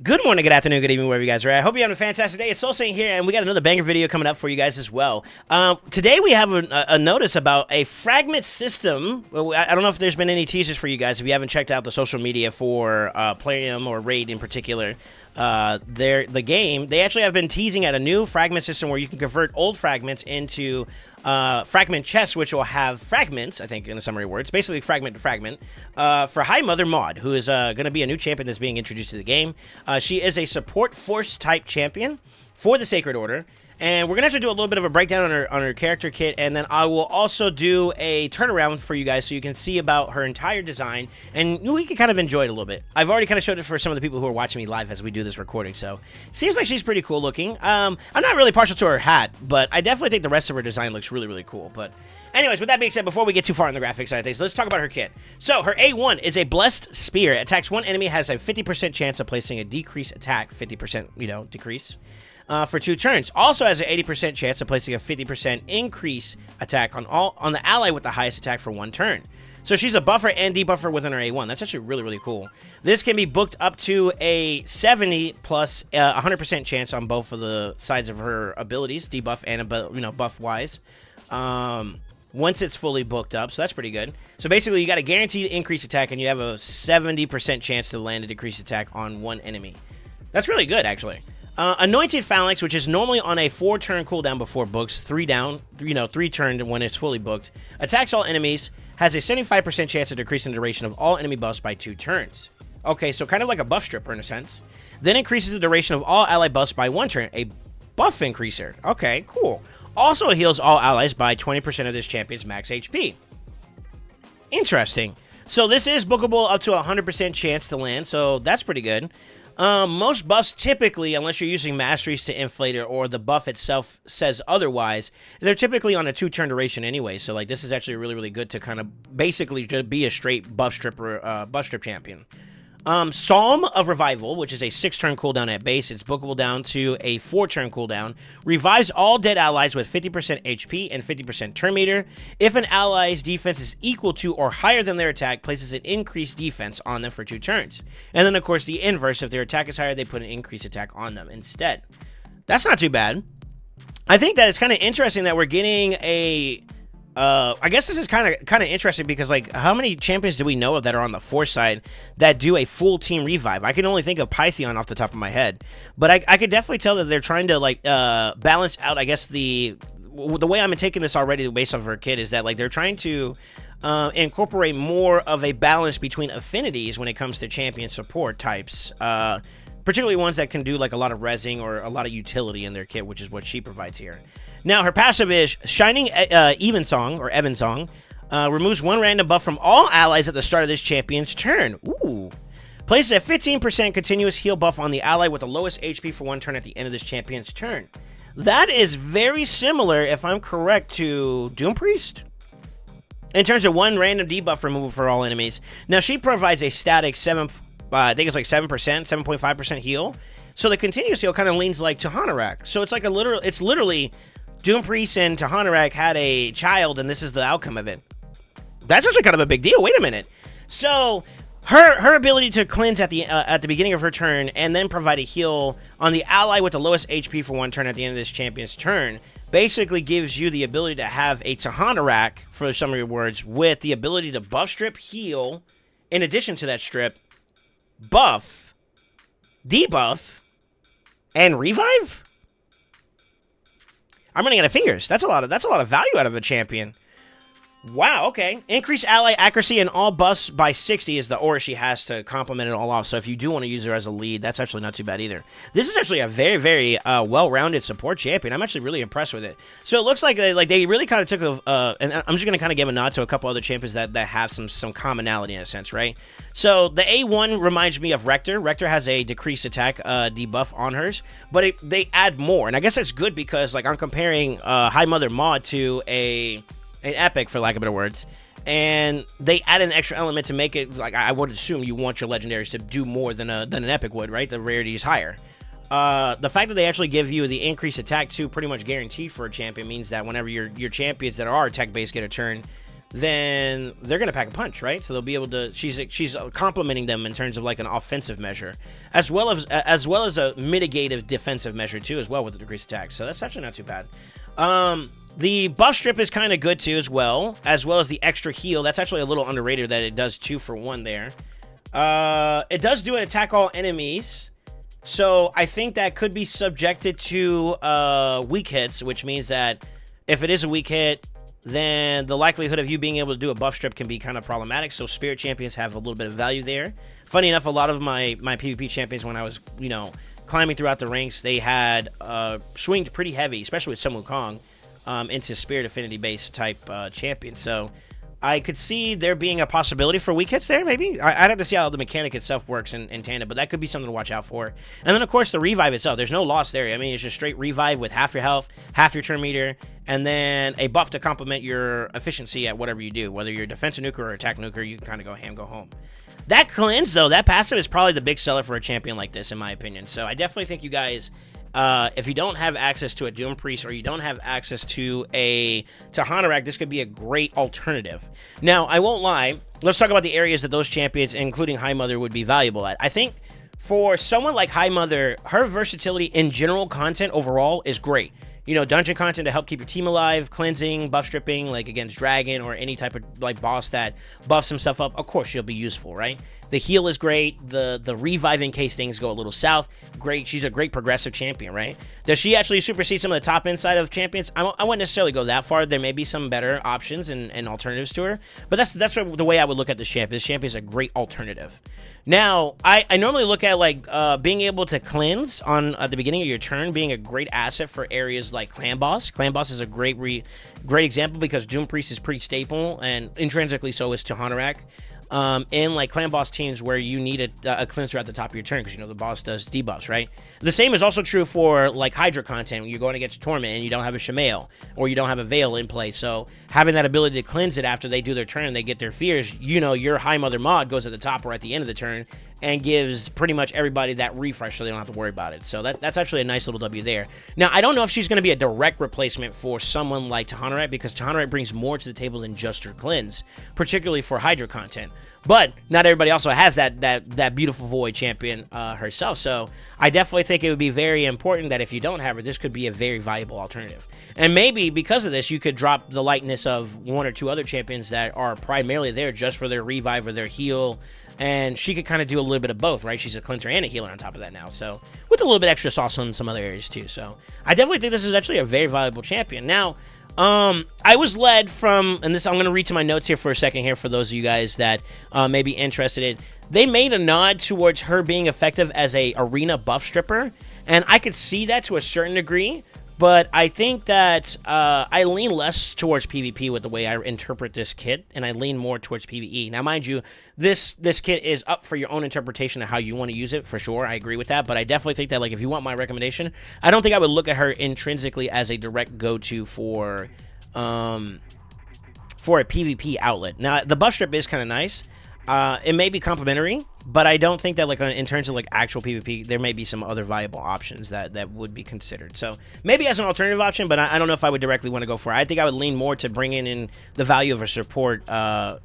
Good morning, good afternoon, good evening, wherever you guys are at. I hope you're having a fantastic day. It's SoulSaint here, and we got another banger video coming up for you guys as well. Today we have a notice about a Fragment system. I don't know if there's been any teasers for you guys if you haven't checked out the social media for Plarium or Raid in particular. The game, they actually have been teasing at a new Fragment system where you can convert old fragments into Fragment chests, which will have fragments, I think in the summary words, basically fragment to fragment, for HighMother mod, who is going to be a new champion that's being introduced to the game. She is a support force type champion for the Sacred Order. And we're going to have to do a little bit of a breakdown on her character kit, and then I will also do a turnaround for you guys so you can see about her entire design, and we can kind of enjoy it a little bit. I've already kind of showed it for some of the people who are watching me live as we do this recording, so seems like she's pretty cool looking. I'm not really partial to her hat, but I definitely think the rest of her design looks really, really cool. But anyways, with that being said, before we get too far on the graphics side of things, let's talk about her kit. So her A1 is a Blessed Spear. Attacks one enemy, has a 50% chance of placing a decrease attack, 50%, decrease. For 2 turns. Also has an 80% chance of placing a 50% increase attack on the ally with the highest attack for 1 turn. So she's a buffer and debuffer within her A1. That's actually really, really cool. This can be booked up to a 70 plus 100% chance on both of the sides of her abilities, debuff and buff-wise. Once it's fully booked up, so that's pretty good. So basically, you got a guaranteed increase attack, and you have a 70% chance to land a decreased attack on 1 enemy. That's really good, actually. Anointed Phalanx, which is normally on a 4-turn cooldown before books, 3 down, 3 turn when it's fully booked. Attacks all enemies, has a 75% chance of decreasing the duration of all enemy buffs by 2 turns. Okay, so kind of like a buff stripper in a sense. Then increases the duration of all ally buffs by 1 turn, a buff increaser. Okay, cool. Also heals all allies by 20% of this champion's max HP. Interesting. So this is bookable up to a 100% chance to land, so that's pretty good. Most buffs typically, unless you're using masteries to inflate it or the buff itself says otherwise, they're typically on a 2-turn duration anyway. So like this is actually really, really good to kind of basically just be a straight buff strip champion. Psalm of Revival, which is a 6-turn cooldown at base. It's bookable down to a 4-turn cooldown. Revives all dead allies with 50% HP and 50% turn meter. If an ally's defense is equal to or higher than their attack, places an increased defense on them for 2 turns. And then, of course, the inverse. If their attack is higher, they put an increased attack on them instead. That's not too bad. I think that it's kind of interesting that we're getting a... I guess this is kind of interesting because, like, how many champions do we know of that are on the Force side that do a full team revive? I can only think of Pytheon off the top of my head, but I could definitely tell that they're trying to, like, balance out, I guess, the way I'm taking this already based off of her kit is that, like, they're trying to incorporate more of a balance between affinities when it comes to champion support types, particularly ones that can do, like, a lot of rezzing or a lot of utility in their kit, which is what she provides here. Now, her passive is Shining Evensong, or Evensong, removes 1 random buff from all allies at the start of this champion's turn. Ooh. Places a 15% continuous heal buff on the ally with the lowest HP for 1 turn at the end of this champion's turn. That is very similar, if I'm correct, to Doom Priest in terms of 1 random debuff removal for all enemies. Now, she provides a static 7.5% heal. So the continuous heal kind of leans like Tahanarak. So it's like it's literally Doom Priest and Tahanarak had a child, and this is the outcome of it. That's actually kind of a big deal. Wait a minute. So her ability to cleanse at the beginning of her turn and then provide a heal on the ally with the lowest HP for 1 turn at the end of this champion's turn basically gives you the ability to have a Tahanarak, for some of your words, with the ability to buff strip, heal, in addition to that strip, buff, debuff, and revive? I'm running out of fingers. That's a lot of value out of a champion. Wow, okay. Increase ally accuracy in all buffs by 60 is the aura she has to complement it all off. So if you do want to use her as a lead, that's actually not too bad either. This is actually a very, very well-rounded support champion. I'm actually really impressed with it. So it looks like they really kind of took and I'm just going to kind of give a nod to a couple other champions that have some commonality in a sense, right? So the A1 reminds me of Rector. Rector has a decreased attack debuff on hers, but they add more. And I guess that's good because, like, I'm comparing HighMother mod to an epic, for lack of better words, and they add an extra element to make it, like, I would assume you want your legendaries to do more than an epic would, right? The rarity is higher. The fact that they actually give you the increased attack too, pretty much guaranteed for a champion, means that whenever your champions that are attack based get a turn, then they're gonna pack a punch, right? So they'll be able to. She's complementing them in terms of like an offensive measure, as well as a mitigative defensive measure too, as well with the decreased attack. So that's actually not too bad. The buff strip is kind of good too, as well as the extra heal. That's actually a little underrated that it does 2 for 1 there. It does do an attack all enemies. So I think that could be subjected to weak hits, which means that if it is a weak hit, then the likelihood of you being able to do a buff strip can be kind of problematic. So spirit champions have a little bit of value there. Funny enough, a lot of my PvP champions, when I was, you know, climbing throughout the ranks, they had swinged pretty heavy, especially with Sun Wukong, into spirit affinity based type champion. So I could see there being a possibility for weak hits there, maybe. I'd have to see how the mechanic itself works in tandem, but that could be something to watch out for. And then, of course, the revive itself. There's no loss there. I mean, it's just straight revive with half your health, half your turn meter, and then a buff to complement your efficiency at whatever you do. Whether you're defensive nuker or attack nuker, you can kind of go ham, go home. That cleanse, though, that passive is probably the big seller for a champion like this, in my opinion. So I definitely think you guys... if you don't have access to a Doom Priest or you don't have access to a Hanorak, this could be a great alternative. Now, I won't lie. Let's talk about the areas that those champions, including HighMother, would be valuable at. I think for someone like HighMother, her versatility in general content overall is great. You know, dungeon content to help keep your team alive, cleansing, buff stripping, like against Dragon or any type of like boss that buffs himself up. Of course, she'll be useful, right? The heal is great. The revive in case things go a little south. Great. She's a great progressive champion, right? Does she actually supersede some of the top inside of champions? I wouldn't necessarily go that far. There may be some better options and alternatives to her, but that's the way I would look at this champion. This champion is a great alternative. Now, I normally look at like being able to cleanse at the beginning of your turn being a great asset for areas like Clan Boss. Clan Boss is a great example because Doom Priest is pretty staple, and intrinsically so is to Hanorak. In like Clan Boss teams where you need a cleanser at the top of your turn because, you know, the boss does debuffs, right? The same is also true for like Hydra content when you're going against Torment and you don't have a Shamail or you don't have a Veil in play. So having that ability to cleanse it after they do their turn and they get their fears, you know, your HighMother mod goes at the top or at the end of the turn and gives pretty much everybody that refresh so they don't have to worry about it. So that's actually a nice little W there. Now, I don't know if she's going to be a direct replacement for someone like Tahanorite because Tahanorite brings more to the table than just her cleanse, particularly for Hydra content. But not everybody also has that beautiful Void champion herself. So I definitely think it would be very important that if you don't have her, this could be a very valuable alternative. And maybe because of this, you could drop the lightness of 1 or 2 other champions that are primarily there just for their revive or their heal. And she could kind of do a little bit of both, right? She's a cleanser and a healer on top of that now. So with a little bit extra sauce on some other areas too. So I definitely think this is actually a very valuable champion. Now, I was led from, and this I'm going to read to my notes here for a second here for those of you guys that may be interested in. They made a nod towards her being effective as a arena buff stripper, and I could see that to a certain degree, but I think that I lean less towards PvP with the way I interpret this kit, and I lean more towards PvE. Now, mind you, this kit is up for your own interpretation of how you want to use it, for sure. I agree with that, but I definitely think that, like, if you want my recommendation, I don't think I would look at her intrinsically as a direct go-to for a PvP outlet. Now, the buff strip is kind of nice. It may be complementary, but I don't think that, like, in terms of like actual PvP, there may be some other viable options that would be considered. So maybe as an alternative option, but I don't know if I would directly want to go for it. I think I would lean more to bringing in the value of her support, the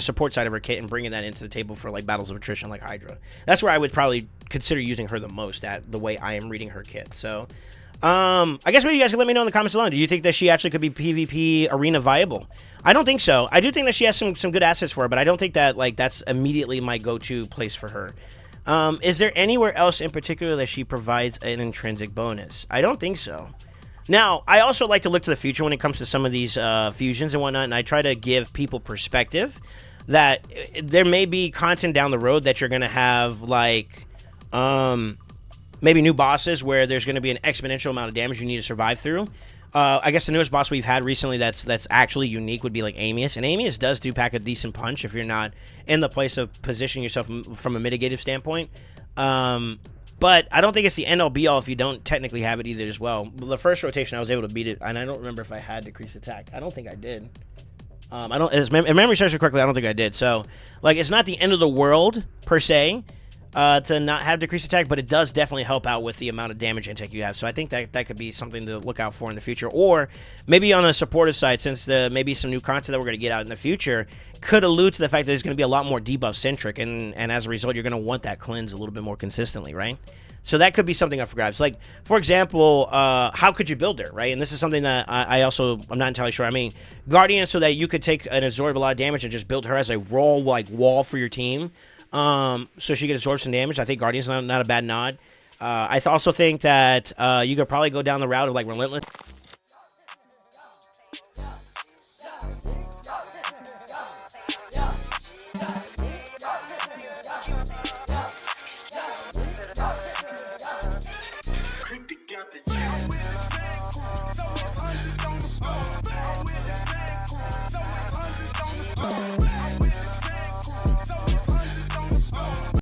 support side of her kit, and bringing that into the table for like battles of attrition like Hydra. That's where I would probably consider using her the most at the way I am reading her kit. So I guess maybe you guys can let me know in the comments below. Do you think that she actually could be PvP arena viable? I don't think so. I do think that she has some good assets for her, but I don't think that like that's immediately my go-to place for her. Is there anywhere else in particular that she provides an intrinsic bonus? I don't think so. Now, I also like to look to the future when it comes to some of these fusions and whatnot, and I try to give people perspective that there may be content down the road that you're going to have, like, maybe new bosses where there's going to be an exponential amount of damage you need to survive through. I guess the newest boss we've had recently that's actually unique would be like Amius, and Amius does do pack a decent punch if you're not in the place of positioning yourself from a mitigative standpoint. But I don't think it's the end-all be-all if you don't technically have it either as well. The first rotation I was able to beat it, and I don't remember if I had decreased attack. I don't think I did. If memory serves me correctly, I don't think I did. So, like, it's not the end of the world per se. to not have decreased attack, but it does definitely help out with the amount of damage intake you have. So I think that could be something to look out for in the future. Or maybe on a supportive side, since maybe some new content that we're going to get out in the future could allude to the fact that there's going to be a lot more debuff centric, and as a result, you're going to want that cleanse a little bit more consistently, right? So that could be something up for grabs. Like, for example, how could you build her, right? And this is something that I'm not entirely sure. I mean, Guardian, so that you could take and absorb a lot of damage and just build her as a raw, like, wall for your team. So she could absorb some damage. I think Guardian's not a bad nod. I also think that you could probably go down the route of, like, Relentless.